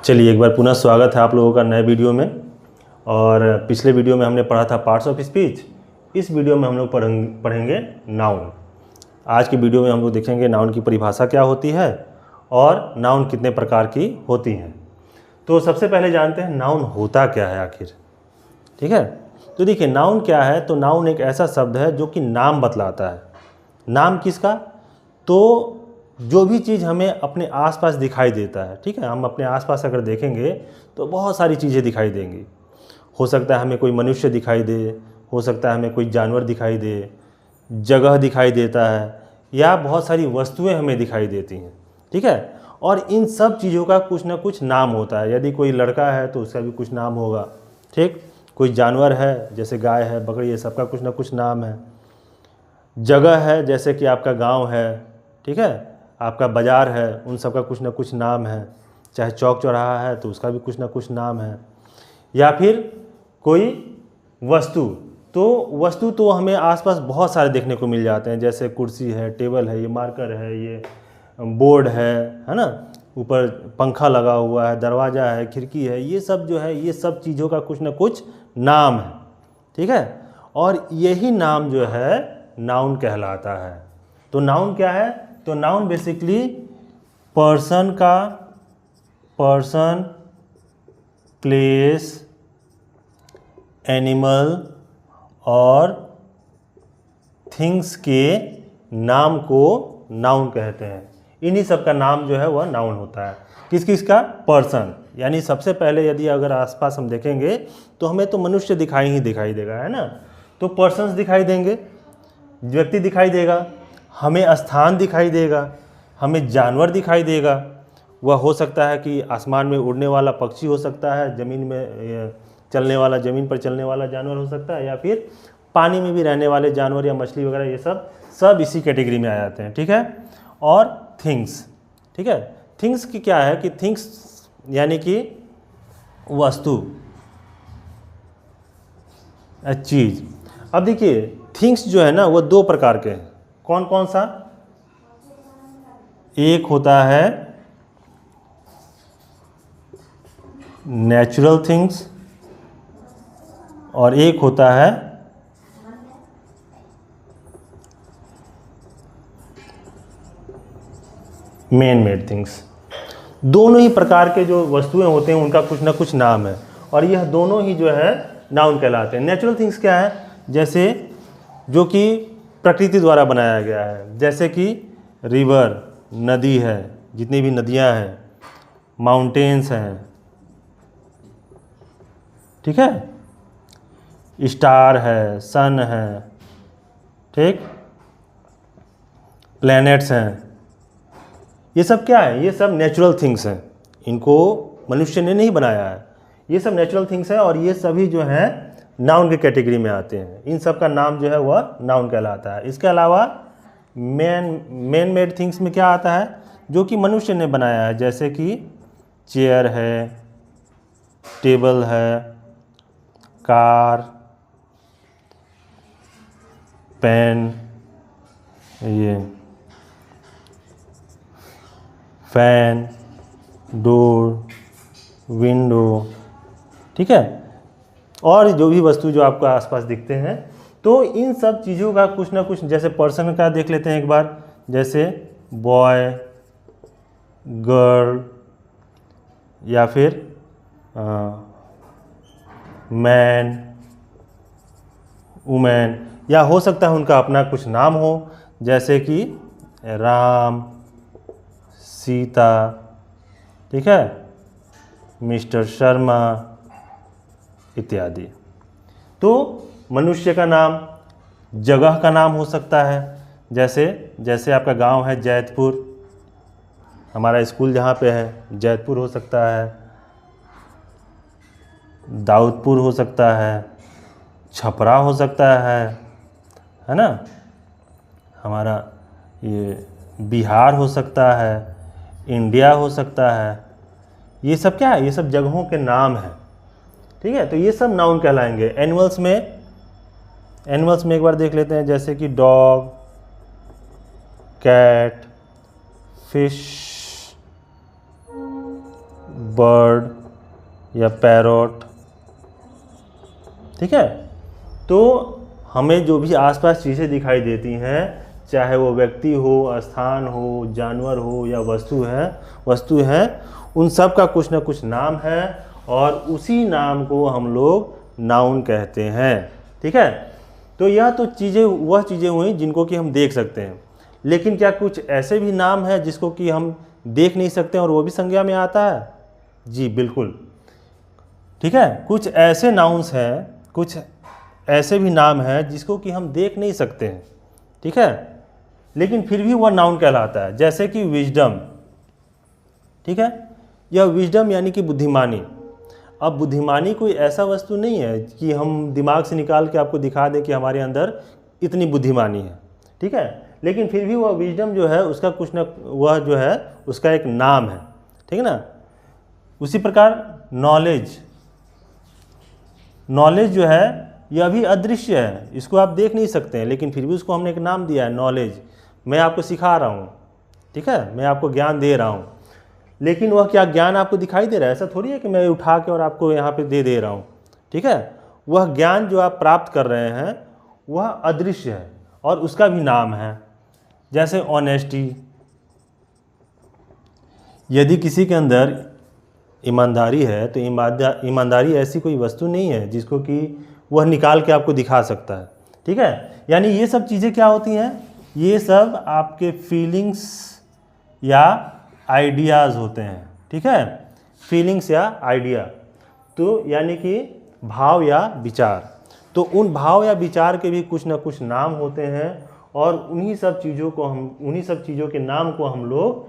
चलिए एक बार पुनः स्वागत है आप लोगों का नए वीडियो में। और पिछले वीडियो में हमने पढ़ा था पार्ट्स ऑफ स्पीच। इस वीडियो में हम लोग पढ़ेंगे नाउन। आज की वीडियो में हम लोग देखेंगे नाउन की परिभाषा क्या होती है और नाउन कितने प्रकार की होती हैं। तो सबसे पहले जानते हैं नाउन होता क्या है आखिर। ठीक है, तो देखिए नाउन क्या है। तो नाउन एक ऐसा शब्द है जो कि नाम बतलाता है। नाम किसका? तो जो भी चीज़ हमें अपने आसपास दिखाई देता है। ठीक है, हम अपने आसपास अगर देखेंगे तो बहुत सारी चीज़ें दिखाई देंगी। हो सकता है हमें कोई मनुष्य दिखाई दे, हो सकता है हमें कोई जानवर दिखाई दे, जगह दिखाई देता है, या बहुत सारी वस्तुएं हमें दिखाई देती हैं। ठीक है, और इन सब चीज़ों का कुछ ना कुछ नाम होता है। यदि कोई लड़का है तो उसका भी कुछ नाम होगा। ठीक, कोई जानवर है जैसे गाय है, बकरी है, सबका कुछ ना कुछ नाम है। जगह है जैसे कि आपका गांव है, ठीक है, आपका बाज़ार है, उन सब का कुछ ना कुछ नाम है। चाहे चौक चौराहा है तो उसका भी कुछ ना कुछ नाम है। या फिर कोई वस्तु, तो वस्तु तो हमें आसपास बहुत सारे देखने को मिल जाते हैं। जैसे कुर्सी है, टेबल है, ये मार्कर है, ये बोर्ड है ना, ऊपर पंखा लगा हुआ है, दरवाज़ा है, खिड़की है, ये सब जो है ये सब चीज़ों का कुछ ना कुछ नाम है। ठीक है, और यही नाम जो है नाउन कहलाता है। तो नाउन क्या है? तो noun basically person, place, animal और थिंग्स के नाम को नाउन कहते हैं। इन्हीं सब का नाम जो है वह नाउन होता है। किस किस का? पर्सन, यानी सबसे पहले यदि अगर आसपास हम देखेंगे तो हमें तो मनुष्य दिखाई देगा, है ना। तो पर्सन्स दिखाई देंगे, व्यक्ति दिखाई देगा, हमें स्थान दिखाई देगा, हमें जानवर दिखाई देगा। वह हो सकता है कि आसमान में उड़ने वाला पक्षी हो सकता है, ज़मीन में चलने वाला, ज़मीन पर चलने वाला जानवर हो सकता है, या फिर पानी में भी रहने वाले जानवर या मछली वगैरह, ये सब इसी कैटेगरी में आ जाते हैं। ठीक है, और थिंग्स। ठीक है, थिंग्स की क्या है कि थिंग्स यानी कि वस्तु, चीज़। अब देखिए थिंग्स जो है ना वो दो प्रकार के हैं। कौन कौन सा? एक होता है नेचुरल थिंग्स और एक होता है मैन मेड थिंग्स। दोनों ही प्रकार के जो वस्तुएं होते हैं उनका कुछ ना कुछ नाम है, और यह दोनों ही जो है नाउन कहलाते हैं। नेचुरल थिंग्स क्या है? जैसे जो कि प्रकृति द्वारा बनाया गया है, जैसे कि रिवर, नदी है, जितनी भी नदियां हैं, माउंटेन्स हैं, ठीक है, स्टार है, सन है, ठीक, प्लैनेट्स हैं। ये सब क्या है? ये सब नेचुरल थिंग्स हैं। इनको मनुष्य ने नहीं बनाया है, ये सब नेचुरल थिंग्स हैं, और ये सभी जो हैं नाउन के कैटेगरी में आते हैं। इन सब का नाम जो है वह नाउन कहलाता है। इसके अलावा मैन मेड थिंग्स में क्या आता है? जो कि मनुष्य ने बनाया है, जैसे कि चेयर है, टेबल है, कार, पेन, ये फैन, डोर, विंडो, ठीक है, और जो भी वस्तु जो आपको आसपास दिखते हैं। तो इन सब चीज़ों का कुछ ना कुछ, जैसे पर्सन का देख लेते हैं एक बार, जैसे बॉय, गर्ल, या फिर मैन, वुमेन, या हो सकता है उनका अपना कुछ नाम हो, जैसे कि राम, सीता, ठीक है, मिस्टर शर्मा इत्यादि। तो मनुष्य का नाम, जगह का नाम हो सकता है, जैसे आपका गांव है जैतपुर, हमारा स्कूल जहाँ पे है जैतपुर हो सकता है, दाऊदपुर हो सकता है, छपरा हो सकता है ना, हमारा ये बिहार हो सकता है, इंडिया हो सकता है। ये सब क्या है? ये सब जगहों के नाम हैं। ठीक है, तो ये सब नाउन कहलाएंगे। एनिमल्स में एक बार देख लेते हैं, जैसे कि डॉग, कैट, फिश, बर्ड या पैरोट, ठीक है। तो हमें जो भी आसपास चीज़ें दिखाई देती हैं, चाहे वो व्यक्ति हो, स्थान हो, जानवर हो या वस्तु है, उन सब का कुछ ना कुछ नाम है और उसी नाम को हम लोग नाउन कहते हैं, ठीक है। तो यह तो वह चीज़ें हुई जिनको कि हम देख सकते हैं, लेकिन क्या कुछ ऐसे भी नाम है जिसको कि हम देख नहीं सकते और वो भी संज्ञा में आता है? जी बिल्कुल, ठीक है। कुछ ऐसे नाउन्स हैं, कुछ ऐसे भी नाम हैं जिसको कि हम देख नहीं सकते हैं, ठीक है, लेकिन फिर भी वह नाउन कहलाता है। जैसे कि विजडम, ठीक है, यह विजडम यानी कि बुद्धिमानी। अब बुद्धिमानी कोई ऐसा वस्तु नहीं है कि हम दिमाग से निकाल के आपको दिखा दें कि हमारे अंदर इतनी बुद्धिमानी है, ठीक है, लेकिन फिर भी वह विजडम जो है उसका कुछ न वह जो है उसका एक नाम है, ठीक है ना। उसी प्रकार नॉलेज जो है यह भी अदृश्य है, इसको आप देख नहीं सकते हैं, लेकिन फिर भी उसको हमने एक नाम दिया है नॉलेज। मैं आपको सिखा रहा हूँ, ठीक है, मैं आपको ज्ञान दे रहा हूँ, लेकिन वह क्या ज्ञान आपको दिखाई दे रहा है? ऐसा थोड़ी है कि मैं उठा के और आपको यहाँ पे दे रहा हूँ, ठीक है। वह ज्ञान जो आप प्राप्त कर रहे हैं वह अदृश्य है और उसका भी नाम है। जैसे ऑनेस्टी, यदि किसी के अंदर ईमानदारी है तो ईमानदारी ऐसी कोई वस्तु नहीं है जिसको कि वह निकाल के आपको दिखा सकता है, ठीक है। यानी ये सब चीज़ें क्या होती हैं? ये सब आपके फीलिंग्स या आइडियाज़ होते हैं, ठीक है, फीलिंग्स या आइडिया, तो यानी कि भाव या विचार। तो उन भाव या विचार के भी कुछ ना कुछ नाम होते हैं और उन्हीं सब चीज़ों के नाम को हम लोग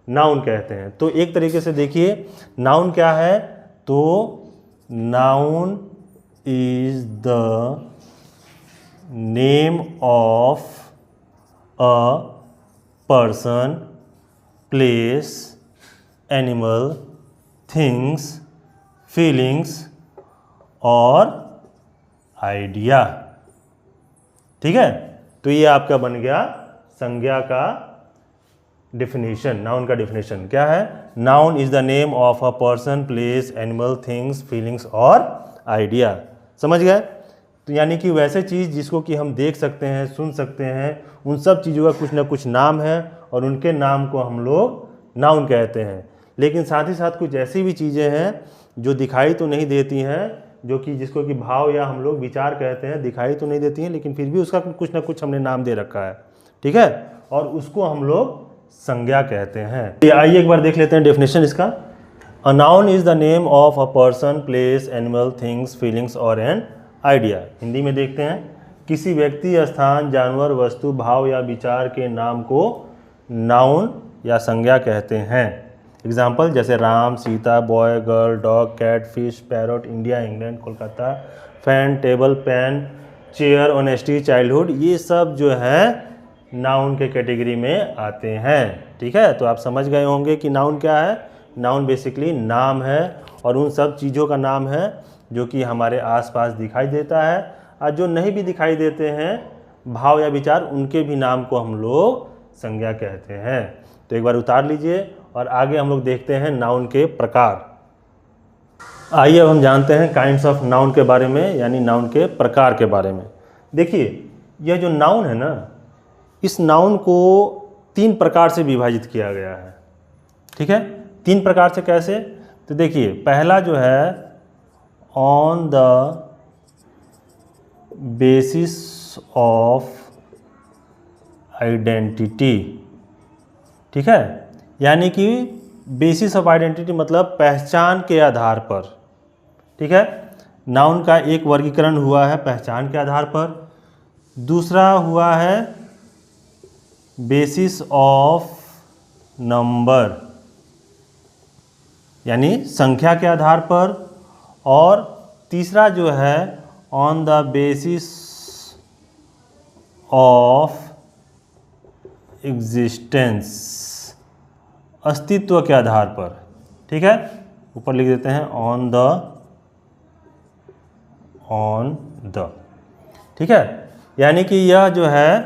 नाउन कहते हैं। तो एक तरीके से देखिए नाउन क्या है, तो noun is the name of a person, place, animal, things, feelings और आइडिया, ठीक है। तो ये आपका बन गया संज्ञा का डेफिनेशन। नाउन का डेफिनेशन क्या है? Noun is the name of a person, place, animal, things, feelings और आइडिया। समझ गए? तो यानी कि वैसे चीज़ जिसको कि हम देख सकते हैं, सुन सकते हैं, उन सब चीज़ों का कुछ ना कुछ नाम है और उनके नाम को हम लोग नाउन कहते हैं। लेकिन साथ ही साथ कुछ ऐसी भी चीज़ें हैं जो दिखाई तो नहीं देती हैं, जो कि जिसको कि भाव या हम लोग विचार कहते हैं, दिखाई तो नहीं देती हैं लेकिन फिर भी उसका कुछ ना कुछ हमने नाम दे रखा है, ठीक है, और उसको हम लोग संज्ञा कहते हैं। आइए एक बार देख लेते हैं डेफिनेशन इसका। A noun is the name of a person, place, animal, things, feelings और एन आइडिया। हिंदी में देखते हैं, किसी व्यक्ति, स्थान, जानवर, वस्तु, भाव या विचार के नाम को नाउन या संज्ञा कहते हैं। एग्जाम्पल जैसे Ram, Sita, boy, girl, dog, cat, fish, parrot, India, England, Kolkata, fan, table, pen, chair, honesty, childhood, ये सब जो है नाउन के कैटेगरी में आते हैं, ठीक है। तो आप समझ गए होंगे कि नाउन क्या है। नाउन बेसिकली नाम है और उन सब चीज़ों का नाम है जो कि हमारे आसपास दिखाई देता है, और जो नहीं भी दिखाई देते हैं, भाव या विचार, उनके भी नाम को हम लोग संज्ञा कहते हैं। तो एक बार उतार लीजिए और आगे हम लोग देखते हैं नाउन के प्रकार। आइए अब हम जानते हैं काइंड्स ऑफ नाउन के बारे में, यानी नाउन के प्रकार के बारे में। देखिए यह जो नाउन है ना, इस नाउन को 3 प्रकार से विभाजित किया गया है, ठीक है। 3 प्रकार से कैसे? तो देखिए पहला जो है on the basis of identity, ठीक है, यानी कि बेसिस ऑफ आइडेंटिटी मतलब पहचान के आधार पर, ठीक है। नाउन का एक वर्गीकरण हुआ है पहचान के आधार पर, दूसरा हुआ है बेसिस ऑफ नंबर यानी संख्या के आधार पर, और तीसरा जो है on the basis of existence, अस्तित्व के आधार पर, ठीक है। ऊपर लिख देते हैं ऑन द, ठीक है। यानी कि यह जो है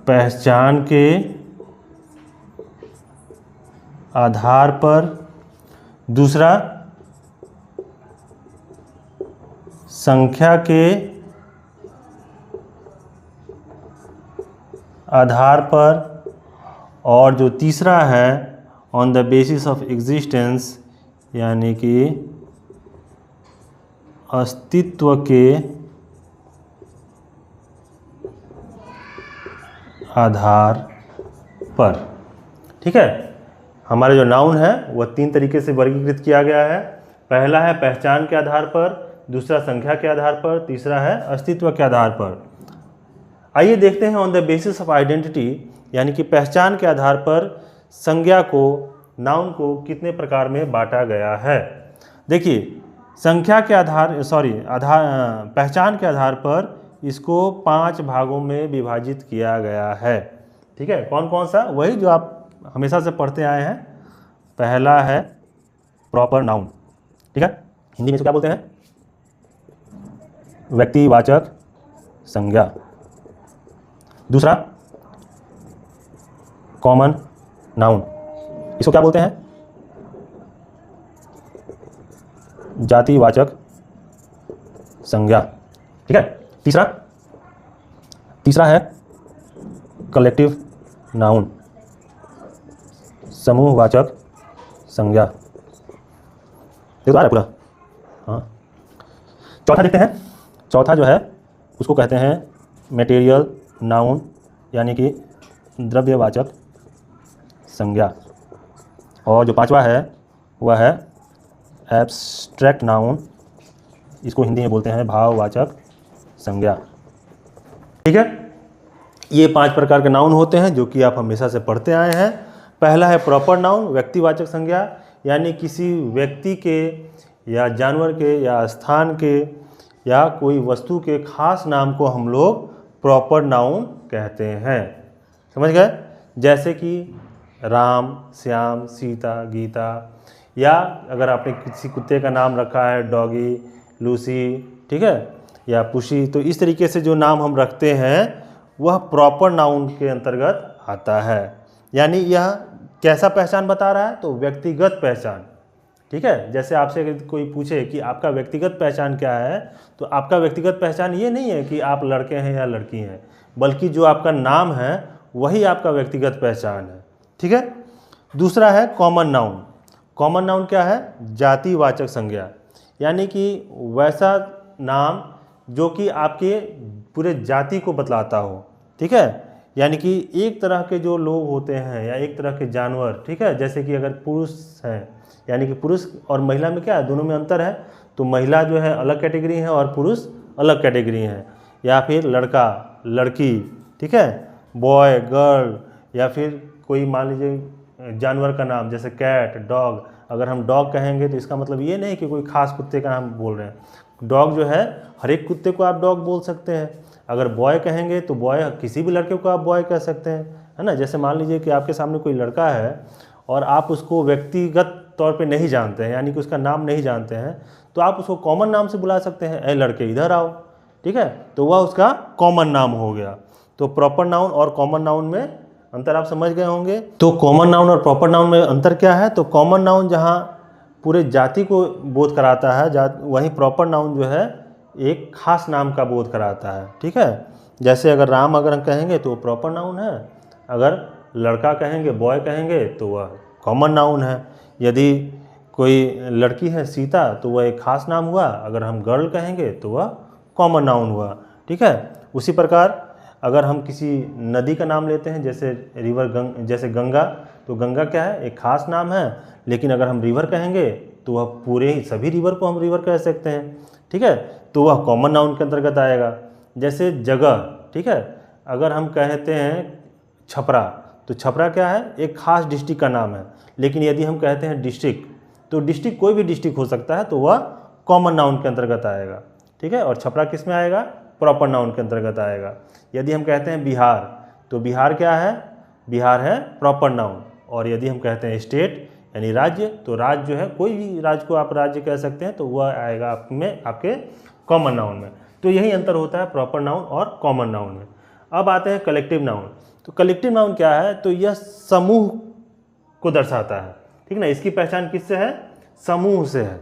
पहचान के आधार पर, दूसरा संख्या के आधार पर, और जो तीसरा है on the basis of existence, यानी कि अस्तित्व के आधार पर। ठीक है, हमारा जो नाउन है वह 3 तरीके से वर्गीकृत किया गया है। पहला है पहचान के आधार पर, दूसरा संख्या के आधार पर, तीसरा है अस्तित्व के आधार पर। आइए देखते हैं on the basis of identity, यानी कि पहचान के आधार पर संज्ञा को, नाउन को कितने प्रकार में बांटा गया है। देखिए, संख्या के आधार पहचान के आधार पर इसको 5 भागों में विभाजित किया गया है। ठीक है, कौन कौन सा? वही जो आप हमेशा से पढ़ते आए हैं। पहला है प्रॉपर नाउन, ठीक है, हिंदी में इसको क्या बोलते हैं? व्यक्तिवाचक संज्ञा। दूसरा कॉमन नाउन, इसको क्या बोलते हैं? जातिवाचक संज्ञा। ठीक है, तीसरा है कलेक्टिव नाउन, समूहवाचक संज्ञा। देखो आ रहा है पूरा। हाँ, चौथा देखते हैं। चौथा जो है उसको कहते हैं मटेरियल नाउन, यानी कि द्रव्यवाचक संज्ञा। और जो पांचवा है वह है एब्स्ट्रैक्ट नाउन, इसको हिंदी में बोलते हैं भाववाचक संज्ञा। ठीक है, ये 5 प्रकार के नाउन होते हैं जो कि आप हमेशा से पढ़ते आए हैं। पहला है प्रॉपर नाउन, व्यक्तिवाचक संज्ञा, यानी किसी व्यक्ति के या जानवर के या स्थान के या कोई वस्तु के खास नाम को हम लोग प्रॉपर नाउन कहते हैं। समझ गए? जैसे कि राम, श्याम, सीता, गीता, या अगर आपने किसी कुत्ते का नाम रखा है डॉगी, लूसी, ठीक है, या पुशी, तो इस तरीके से जो नाम हम रखते हैं वह प्रॉपर नाउन के अंतर्गत आता है। यानी यह कैसा पहचान बता रहा है? तो व्यक्तिगत पहचान। ठीक है, जैसे आपसे अगर कोई पूछे कि आपका व्यक्तिगत पहचान क्या है, तो आपका व्यक्तिगत पहचान ये नहीं है कि आप लड़के हैं या लड़की हैं, बल्कि जो आपका नाम है वही आपका व्यक्तिगत पहचान है। ठीक है, दूसरा है कॉमन नाउन। कॉमन नाउन क्या है? जातिवाचक संज्ञा, यानी कि वैसा नाम जो कि आपके पूरे जाति को बतलाता हो। ठीक है, यानी कि एक तरह के जो लोग होते हैं या एक तरह के जानवर, ठीक है, जैसे कि अगर पुरुष हैं, यानी कि पुरुष और महिला में क्या है? दोनों में अंतर है। तो महिला जो है अलग कैटेगरी है और पुरुष अलग कैटेगरी है। या फिर लड़का, लड़की, ठीक है, बॉय, गर्ल, या फिर कोई मान लीजिए जानवर का नाम जैसे कैट, डॉग। अगर हम डॉग कहेंगे तो इसका मतलब ये नहीं कि कोई खास कुत्ते का नाम बोल रहे हैं। डॉग जो है हर एक कुत्ते को आप डॉग बोल सकते हैं। अगर बॉय कहेंगे तो बॉय किसी भी लड़के को आप बॉय कह सकते हैं, है ना। जैसे मान लीजिए कि आपके सामने कोई लड़का है और आप उसको व्यक्तिगत तौर पे नहीं जानते हैं, यानी कि उसका नाम नहीं जानते हैं, तो आप उसको कॉमन नाम से बुला सकते हैं, ए लड़के इधर आओ। ठीक है, तो वह उसका कॉमन नाम हो गया। तो प्रॉपर नाउन और कॉमन नाउन में अंतर आप समझ गए होंगे। तो कॉमन नाउन और प्रॉपर नाउन में अंतर क्या है? तो कॉमन नाउन जहाँ पूरे जाति को बोध कराता है, वहीं प्रॉपर नाउन जो है एक खास नाम का बोध कराता है। ठीक है, जैसे अगर राम अगर हम कहेंगे तो वो प्रॉपर नाउन है, अगर लड़का कहेंगे, बॉय कहेंगे तो वह कॉमन नाउन है। यदि कोई लड़की है सीता तो वह एक खास नाम हुआ, अगर हम गर्ल कहेंगे तो वह कॉमन नाउन हुआ। ठीक है, उसी प्रकार अगर हम किसी नदी का नाम लेते हैं, जैसे जैसे गंगा, तो गंगा क्या है? एक खास नाम है, लेकिन अगर हम रिवर कहेंगे तो वह पूरे ही सभी रिवर को हम रिवर कह सकते हैं। ठीक है, तो वह कॉमन नाउन के अंतर्गत आएगा। जैसे जगह, ठीक है, अगर हम कहते हैं छपरा, तो छपरा क्या है? एक खास डिस्ट्रिक्ट का नाम है। लेकिन यदि हम कहते हैं डिस्ट्रिक्ट, तो डिस्ट्रिक्ट कोई भी डिस्ट्रिक्ट हो सकता है, तो वह कॉमन नाउन के अंतर्गत आएगा। ठीक है, और छपरा किस में आएगा? प्रॉपर नाउन के अंतर्गत आएगा। यदि हम कहते हैं बिहार, तो बिहार क्या है? बिहार है प्रॉपर नाउन। और यदि हम कहते हैं स्टेट यानी राज्य, तो राज्य जो है कोई भी राज्य को आप राज्य कह सकते हैं, तो वह आएगा आपके कॉमन नाउन में। तो यही अंतर होता है प्रॉपर नाउन और कॉमन नाउन में। अब आते हैं कलेक्टिव नाउन। तो कलेक्टिव नाउन क्या है? तो यह समूह को दर्शाता है, ठीक ना। इसकी पहचान किससे है? समूह से है,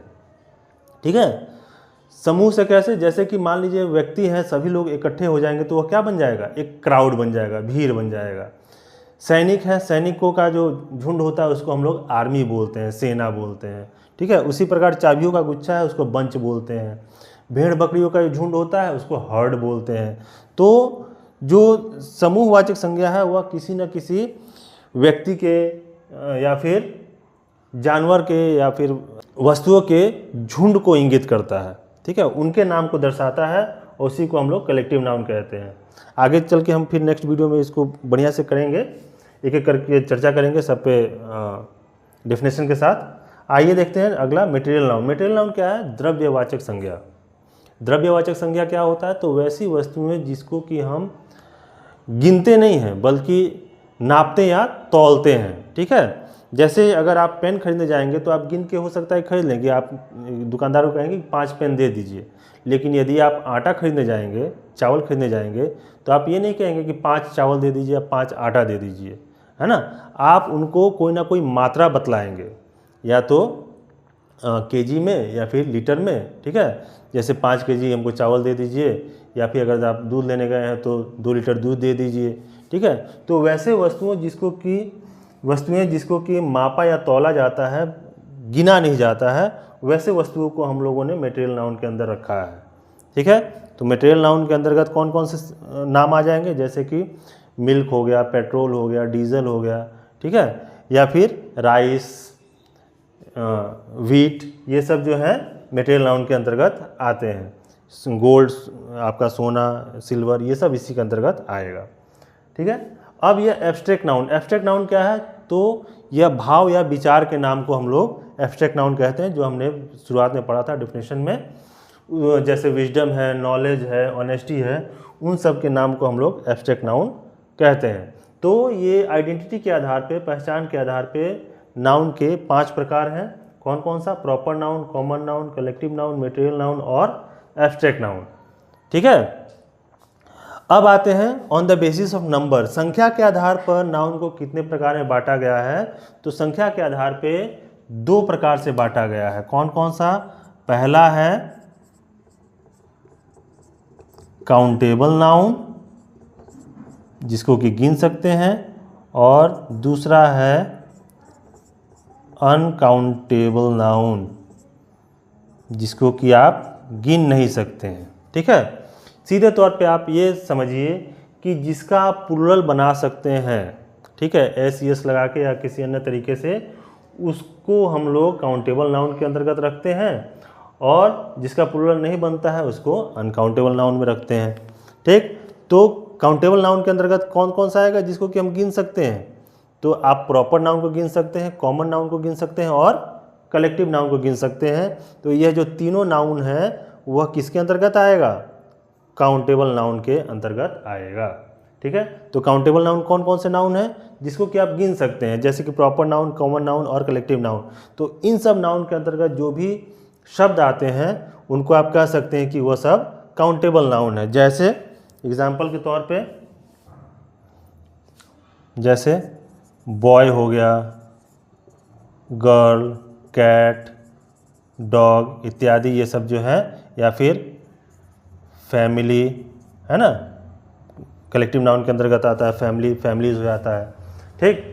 ठीक है। समूह से कैसे? जैसे कि मान लीजिए व्यक्ति हैं, सभी लोग इकट्ठे हो जाएंगे तो वह क्या बन जाएगा? एक क्राउड बन जाएगा, भीड़ बन जाएगा। सैनिक है, सैनिकों का जो झुंड होता है उसको हम लोग आर्मी बोलते हैं, सेना बोलते हैं, ठीक है। उसी प्रकार चाबियों का गुच्छा है उसको बंच बोलते हैं। भेड़ बकरियों का जो झुंड होता है उसको हर्ड बोलते हैं। तो जो समूहवाचक संज्ञा है वह किसी न किसी व्यक्ति के या फिर जानवर के या फिर वस्तुओं के झुंड को इंगित करता है, ठीक है, उनके नाम को दर्शाता है, और उसी को हम लोग कलेक्टिव नाउन कहते हैं। आगे चल के हम फिर नेक्स्ट वीडियो में इसको बढ़िया से करेंगे, एक एक करके चर्चा करेंगे सब पे डेफिनेशन के साथ। आइए देखते हैं अगला मटेरियल नाउन। मटेरियल नाउन क्या है? द्रव्यवाचक संज्ञा। द्रव्यवाचक संज्ञा क्या होता है? तो वैसी वस्तुएं जिसको कि हम गिनते नहीं हैं बल्कि नापते या तौलते हैं, ठीक है। जैसे अगर आप पेन खरीदने जाएंगे तो आप गिन के हो सकता है खरीद लेंगे, आप दुकानदार को कहेंगे 5 पेन दे दीजिए। लेकिन यदि आप आटा खरीदने जाएंगे, चावल खरीदने जाएंगे, तो आप ये नहीं कहेंगे कि 5 चावल दे दीजिए या 5 आटा दे दीजिए, है ना। आप उनको कोई ना कोई मात्रा बतलाएंगे, या तो केजी में या फिर लीटर में, ठीक है। जैसे 5 केजी हमको चावल दे दीजिए, या फिर अगर आप दूध लेने गए हैं तो 2 लीटर दूध दे दीजिए, ठीक है। तो वैसे वस्तुएं जिसको कि मापा या तौला जाता है, गिना नहीं जाता है, वैसे वस्तुओं को हम लोगों ने मटेरियल नाउन के अंदर रखा है, ठीक है। तो मटेरियल नाउन के अंतर्गत कौन कौन से नाम आ जाएंगे? जैसे कि मिल्क हो गया, पेट्रोल हो गया, डीजल हो गया, ठीक है, या फिर राइस, वीट, ये सब जो है मटेरियल नाउन के अंतर्गत आते हैं। गोल्ड, आपका सोना, सिल्वर, ये सब इसी के अंतर्गत आएगा, ठीक है। अब यह एब्स्ट्रैक्ट नाउन। एब्स्ट्रैक्ट नाउन क्या है? तो यह भाव या विचार के नाम को हम लोग एब्स्ट्रैक्ट नाउन कहते हैं, जो हमने शुरुआत में पढ़ा था डेफिनेशन में। जैसे विजडम है, नॉलेज है, ऑनेस्टी है, उन सब के नाम को हम लोग एब्स्ट्रैक्ट नाउन कहते हैं। तो ये आइडेंटिटी के आधार पे, पहचान के आधार पे नाउन के 5 प्रकार हैं। कौन कौन सा? Proper noun, common noun, collective noun, material noun और एब्स्ट्रैक्ट नाउन, ठीक है। अब आते हैं on the basis of number. संख्या के आधार पर नाउन को कितने प्रकार में बांटा गया है? तो संख्या के आधार पे 2 प्रकार से बांटा गया है। कौन कौन सा? पहला है काउंटेबल नाउन, जिसको कि गिन सकते हैं, और दूसरा है अनकाउंटेबल नाउन, जिसको कि आप गिन नहीं सकते हैं, ठीक है। सीधे तौर पे आप ये समझिए कि जिसका आप प्लूरल बना सकते हैं, ठीक है, एस यस लगा के या किसी अन्य तरीके से, उसको हम लोग काउंटेबल नाउन के अंतर्गत रखते हैं, और जिसका प्लूरल नहीं बनता है उसको अनकाउंटेबल नाउन में रखते हैं, ठीक। तो काउंटेबल नाउन के अंतर्गत कौन कौन सा आएगा? जिसको कि हम गिन सकते हैं। तो आप प्रॉपर नाउन को गिन सकते हैं, कॉमन नाउन को गिन सकते हैं, और कलेक्टिव नाउन को गिन सकते हैं। तो यह जो तीनों नाउन है वह किसके अंतर्गत आएगा? काउंटेबल नाउन के अंतर्गत आएगा, ठीक है। तो काउंटेबल नाउन कौन कौन से नाउन है जिसको कि आप गिन सकते हैं? जैसे कि प्रॉपर नाउन, कॉमन नाउन और कलेक्टिव नाउन। तो इन सब नाउन के अंतर्गत जो भी शब्द आते हैं उनको आप कह सकते हैं कि वह सब काउंटेबल नाउन है। जैसे एग्जाम्पल के तौर पे, जैसे बॉय हो गया, गर्ल, कैट, डॉग इत्यादि, ये सब जो है, या फिर फैमिली, है ना, कलेक्टिव नाउन के अंतर्गत आता है। फैमिली, फैमिलीज हो जाता है, ठीक।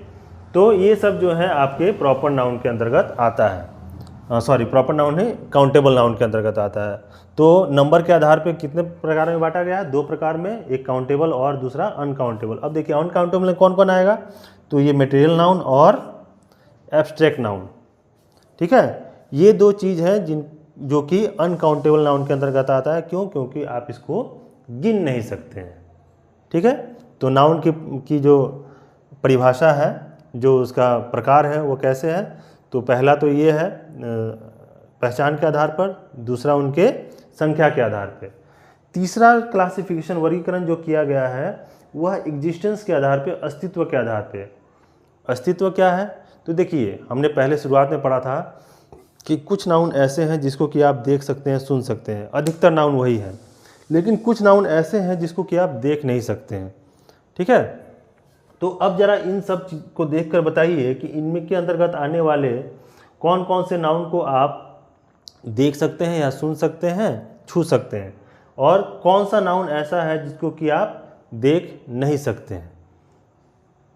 तो ये सब जो है आपके प्रॉपर नाउन के अंतर्गत आता है। सॉरी, प्रॉपर नाउन है, काउंटेबल नाउन के अंतर्गत आता है। तो नंबर के आधार पे कितने प्रकार में बांटा गया है? 2 प्रकार में, एक काउंटेबल और दूसरा अनकाउंटेबल। अब देखिए अनकाउंटेबल में कौन कौन आएगा? तो ये मटेरियल नाउन और एब्स्ट्रैक्ट नाउन, ठीक है। ये 2 चीज़ हैं जो कि अनकाउंटेबल नाउन के अंतर्गत आता है। क्यों? क्योंकि आप इसको गिन नहीं सकते हैं, ठीक है। तो नाउन की जो परिभाषा है, जो उसका प्रकार है, वो कैसे है? तो पहला तो ये है पहचान के आधार पर, दूसरा उनके संख्या के आधार पर, तीसरा क्लासिफिकेशन, वर्गीकरण जो किया गया है वह एग्जिस्टेंस के आधार पर, अस्तित्व के आधार पर। अस्तित्व क्या है? तो देखिए हमने पहले शुरुआत में पढ़ा था कि कुछ नाउन ऐसे हैं जिसको कि आप देख सकते हैं, सुन सकते हैं, अधिकतर नाउन वही है। लेकिन कुछ नाउन ऐसे हैं जिसको कि आप देख नहीं सकते हैं, ठीक है। तो अब जरा इन सब चीज को देखकर बताइए कि इनमें के अंतर्गत आने वाले कौन कौन से नाउन को आप देख सकते हैं या सुन सकते हैं, छू सकते हैं, और कौन सा नाउन ऐसा है जिसको कि आप देख नहीं सकते हैं।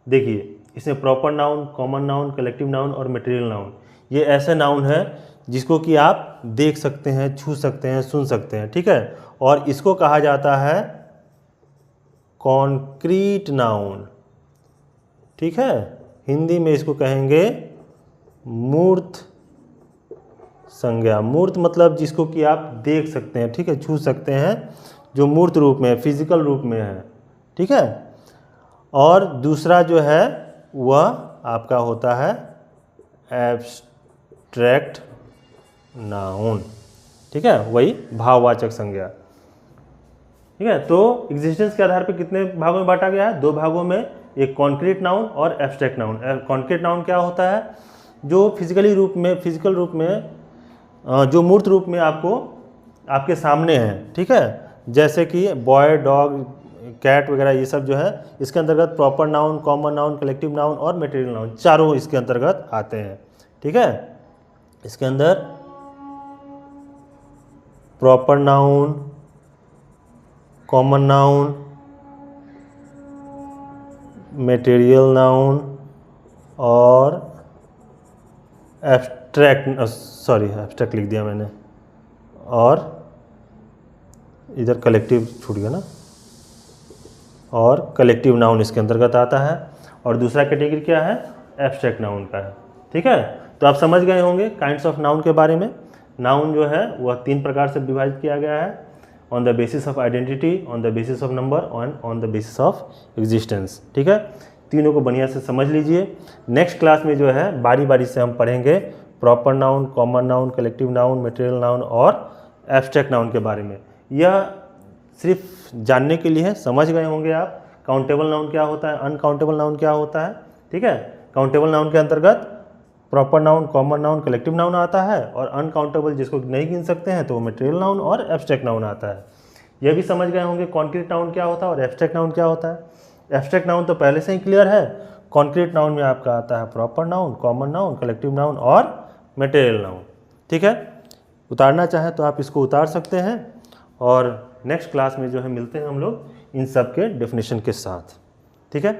देखिए, इसमें proper noun, common noun, collective noun और मटेरियल नाउन, ये ऐसे नाउन है जिसको कि आप देख सकते हैं, छू सकते हैं, सुन सकते हैं, ठीक है। और इसको कहा जाता है कॉन्क्रीट नाउन, ठीक है। हिंदी में इसको कहेंगे मूर्त संज्ञा। मूर्त मतलब जिसको कि आप देख सकते हैं, ठीक है, छू सकते हैं, जो मूर्त रूप में, फिजिकल रूप में है, ठीक है। और दूसरा जो है वह आपका होता है एब्स्ट्रैक्ट नाउन, ठीक है, वही भाववाचक संज्ञा, ठीक है। तो एग्जिस्टेंस के आधार पर कितने भागों में बांटा गया है? 2 भागों में, एक कॉन्क्रीट नाउन और एब्स्ट्रैक्ट नाउन। कॉन्क्रीट नाउन क्या होता है? जो फिजिकल रूप में जो मूर्त रूप में आपको आपके सामने है, ठीक है, जैसे कि बॉय, डॉग, कैट वगैरह, ये सब जो है इसके अंतर्गत proper noun, common noun, collective noun और मटेरियल नाउन, चारों इसके अंतर्गत आते हैं, ठीक है। इसके अंदर proper noun, common noun, material noun और एब्स्ट्रैक्ट लिख दिया मैंने, और इधर कलेक्टिव छूट गया ना, और कलेक्टिव नाउन इसके अंतर्गत आता है। और दूसरा कैटेगरी क्या है? एब्स्ट्रैक्ट नाउन का है, ठीक है। तो आप समझ गए होंगे काइंड्स ऑफ नाउन के बारे में। नाउन जो है वह 3 प्रकार से विभाजित किया गया है: on the basis of identity, on the basis of number and on the basis of existence, ठीक है। तीनों को बढ़िया से समझ लीजिए। नेक्स्ट क्लास में जो है बारी बारी से हम पढ़ेंगे proper noun, common noun, collective noun, material noun और एब्स्ट्रैक्ट नाउन के बारे में। यह सिर्फ जानने के लिए है, समझ गए होंगे आप काउंटेबल नाउन क्या होता है, अनकाउंटेबल नाउन क्या होता है, ठीक है। काउंटेबल नाउन के अंतर्गत proper noun, common noun, collective noun आता है, और अनकाउंटेबल जिसको नहीं गिन सकते हैं तो वो मटेरियल नाउन और एब्स्ट्रैक्ट नाउन आता है। यह भी समझ गए होंगे कॉन्क्रीट नाउन क्या होता है और एब्स्ट्रैक्ट नाउन क्या होता है। एब्स्ट्रैक्ट नाउन तो पहले से ही क्लियर है। कॉन्क्रीट नाउन में आपका आता है proper noun, common noun, collective noun और मटेरियल नाउन, ठीक है। उतारना चाहें तो आप इसको उतार सकते हैं, और नेक्स्ट क्लास में जो है मिलते हैं हम लोग इन सब के डेफिनेशन के साथ, ठीक है।